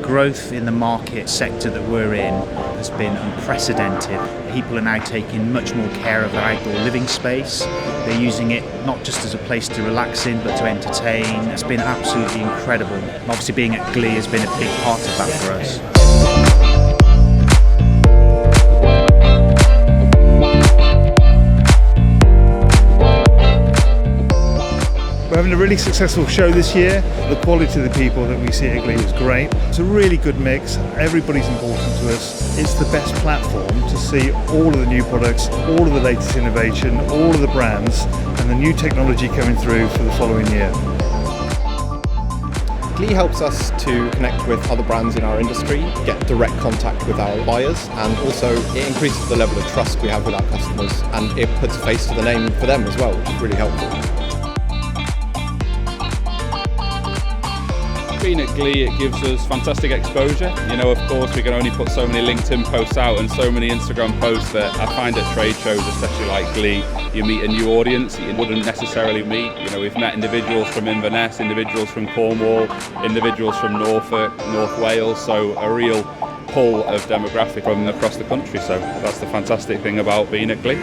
growth in the market sector that we're in has been unprecedented. People are now taking much more care of their outdoor living space. They're using it not just as a place to relax in, but to entertain. It's been absolutely incredible. And obviously being at Glee has been a big part of that for us. We're having a really successful show this year. The quality of the people that we see at Glee is great. It's a really good mix. Everybody's important to us. It's the best platform to see all of the new products, all of the latest innovation, all of the brands, and the new technology coming through for the following year. Glee helps us to connect with other brands in our industry, get direct contact with our buyers, and also it increases the level of trust we have with our customers, and it puts a face to the name for them as well, which is really helpful. Being at Glee, it gives us fantastic exposure. You know, of course, we can only put so many LinkedIn posts out and so many Instagram posts that I find at trade shows, especially like Glee, you meet a new audience that you wouldn't necessarily meet. You know, we've met individuals from Inverness, individuals from Cornwall, individuals from Norfolk, North Wales, so a real pull of demographic from across the country. So that's the fantastic thing about being at Glee.